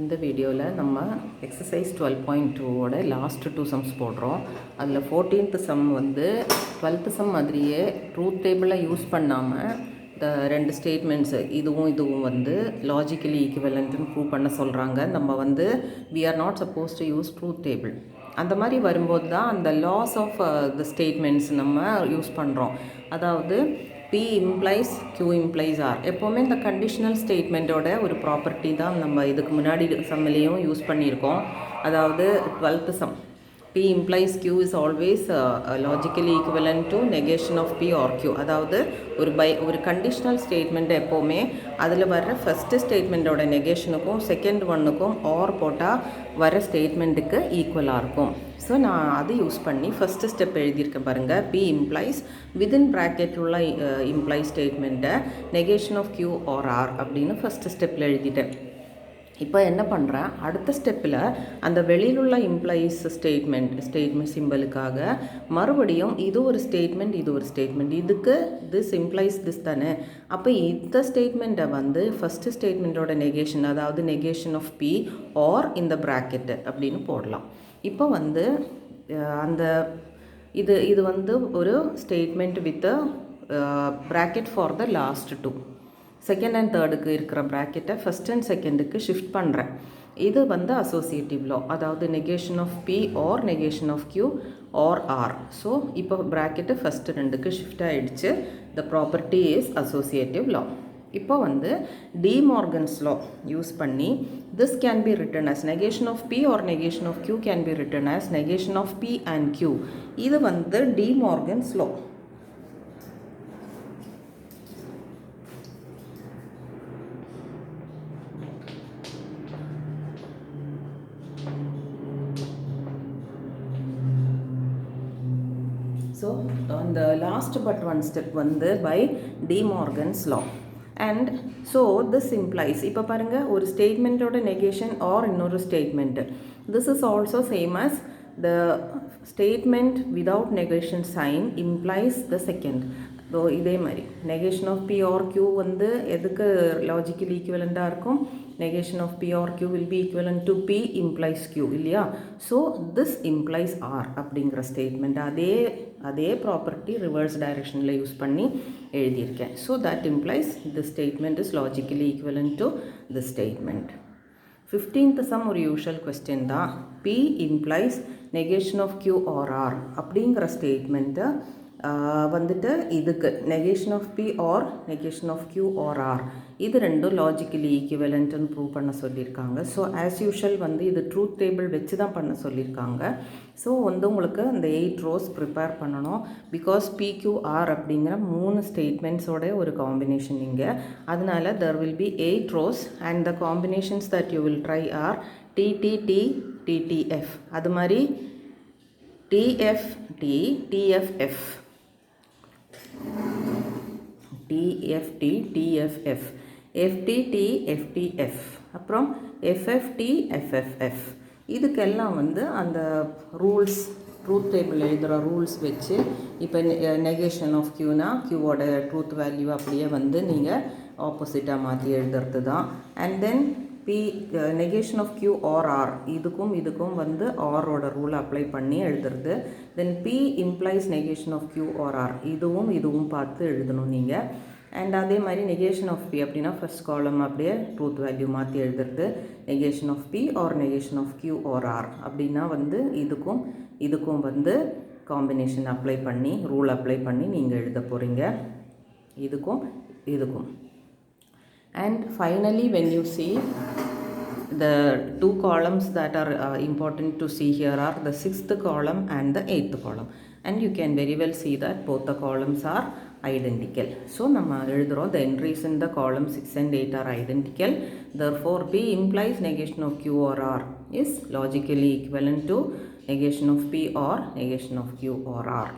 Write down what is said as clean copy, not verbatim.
இந்த வீடியோவில் நம்ம எக்ஸசைஸ் 12.2ஓட லாஸ்ட் 2 சம்ஸ் போடுறோம். அதில் 14th சம் வந்து 12th சம் மாதிரியே ட்ரூத் டேபிளை யூஸ் பண்ணாமல் இந்த ரெண்டு ஸ்டேட்மெண்ட்ஸு இதுவும் வந்து லாஜிக்கலி ஈக்குவலண்ட்டுன்னு ப்ரூவ் பண்ண சொல்கிறாங்க. நம்ம வந்து we are not supposed to use truth table. அந்த மாதிரி வரும்போது தான் அந்த லாஸ் ஆஃப் த ஸ்டேட்மெண்ட்ஸ் நம்ம யூஸ் பண்ணுறோம். அதாவது P implies Q implies R. எப்போவுமே இந்த கண்டிஷனல் ஸ்டேட்மெண்ட்டோட ஒரு ப்ராப்பர்ட்டி தான் நம்ம இதுக்கு முன்னாடி சம்மிலையும் யூஸ் பண்ணியிருக்கோம். அதாவது 12th sum P implies Q is always logically equivalent to negation of P or Q. அதாவது ஒரு கண்டிஷனல் ஸ்டேட்மெண்ட் எப்போவுமே அதில் வர்ற ஃபஸ்ட்டு ஸ்டேட்மெண்ட்டோட நெகேஷனுக்கும் செகண்ட் ஒன்னுக்கும் ஆர் போட்டால் வர ஸ்டேட்மெண்ட்டுக்கு ஈக்குவலாக இருக்கும். ஸோ நான் அது யூஸ் பண்ணி ஃபஸ்ட்டு ஸ்டெப் எழுதியிருக்கேன் பாருங்கள். P implies வித்தின் ப்ராக்கெட் உள்ள இம்ப்ளை ஸ்டேட்மெண்ட்டை negation of Q or or அப்படின்னு ஃபஸ்ட்டு ஸ்டெப்பில் எழுதிட்டேன். இப்போ என்ன பண்ணுறேன், அடுத்த ஸ்டெப்பில் அந்த வெளியில் உள்ள இம்ப்ளைஸ் ஸ்டேட்மெண்ட் சிம்பிளுக்காக மறுபடியும் இது ஒரு ஸ்டேட்மெண்ட் இதுக்கு திஸ் இம்ப்ளைஸ் திஸ் தானே. அப்போ இந்த ஸ்டேட்மெண்ட்டை வந்து ஃபஸ்ட்டு ஸ்டேட்மெண்ட்டோட நெகேஷன், அதாவது நெகேஷன் ஆஃப் P ஆர் இந்த ப்ராக்கெட்டு அப்படின்னு போடலாம். இப்போ வந்து அந்த இது வந்து ஒரு statement with bracket for the last two. Second and தேர்டுக்கு இருக்கிற ப்ராக்கெட்டை ஃபஸ்ட் அண்ட் செகண்டுக்கு ஷிஃப்ட் பண்ணுறேன். இது வந்து அசோசியேட்டிவ் லா, அதாவது negation of P or negation of Q or R. So இப்போ ப்ராக்கெட்டு ஃபஸ்ட்டு ரெண்டுக்கு ஷிஃப்ட் ஆகிடுச்சு. The property is associative law. இப்போ வந்து டி மார்கன்ஸ் லா யூஸ் பண்ணி this can be written as negation of P or negation of Q can be written as negation of P and Q. இது வந்து De Morgan's law. So on the last but one step வந்து by De Morgan's law. And so this implies, இப்போ பாருங்க, ஒரு ஸ்டேட்மெண்ட்டோட negation R இன்னொரு statement. This is also same as the statement without negation sign implies the second. So இதே மாதிரி negation of P or Q வந்து எதுக்கு logically ஈக்குவலண்ட்டாக இருக்கும்? Negation of P or Q will be equivalent to P implies Q இல்லையா? So this implies R அப்படிங்கிற statement அதே property reverse டைரெக்ஷனில் யூஸ் பண்ணி எழுதியிருக்கேன். So that implies the statement is logically equivalent to the statement. 15th sum ஒரு usual question தான். P implies negation of Q or R அப்படிங்கிற ஸ்டேட்மெண்ட்டை வந்துட்டு இதுக்கு negation of P or negation of Q or R இது ரெண்டும் logically ஈக்குவலண்ட்டுன்னு prove பண்ண சொல்லியிருக்காங்க. ஸோ ஆஸ் யூஷுவல் வந்து இது ட்ரூத் டேபிள் வச்சு தான் பண்ண சொல்லியிருக்காங்க. ஸோ வந்து உங்களுக்கு அந்த 8 rows ப்ரிப்பேர் பண்ணணும். பிகாஸ் PQR அப்படிங்கிற 3 ஸ்டேட்மெண்ட்ஸோட ஒரு காம்பினேஷன் இங்கே. அதனால there will be 8 rows and the combinations that you will try are TTT, TTF, அது மாதிரி TFT, TFF, TFT, TFF, FTT, FTF, அப்புறம் FFT, FFF. இதுக்கெல்லாம் வந்து அந்த ரூல்ஸ் ட்ரூத் டேபிள் எழுதுகிற ரூல்ஸ் வச்சு இப்போ நெகேஷன் ஆஃப் Qனா Qவோட ட்ரூத் வேல்யூ அப்படியே வந்து நீங்கள் ஆப்போசிட்டாக மாற்றி எழுதுறது தான். And then negation of Q or R இதுக்கும் வந்து ஆரோட ரூலை அப்ளை பண்ணி எழுதுறது. Then P implies negation of Q or R இதுவும் பார்த்து எழுதணும் நீங்கள். அண்ட் அதே மாதிரி நெகேஷன் ஆஃப் P அப்படின்னா ஃபர்ஸ்ட் காலம் அப்படியே ட்ரூத் வேல்யூ மாற்றி எழுதுறது. Negation of P or negation of Q or R அப்படின்னா வந்து இதுக்கும் வந்து காம்பினேஷன் அப்ளை பண்ணி ரூல் அப்ளை பண்ணி நீங்கள் எழுத போகிறீங்க இதுக்கும். And finally, when you see the 2 columns that are important to see here are the 6th column and the 8th column, and you can very well see that both the columns are identical. So நம்ம எழுதுறோம், the entries in the column 6 and 8 are identical. Therefore P implies negation of Q or R is logically equivalent to negation of P or negation of Q or R.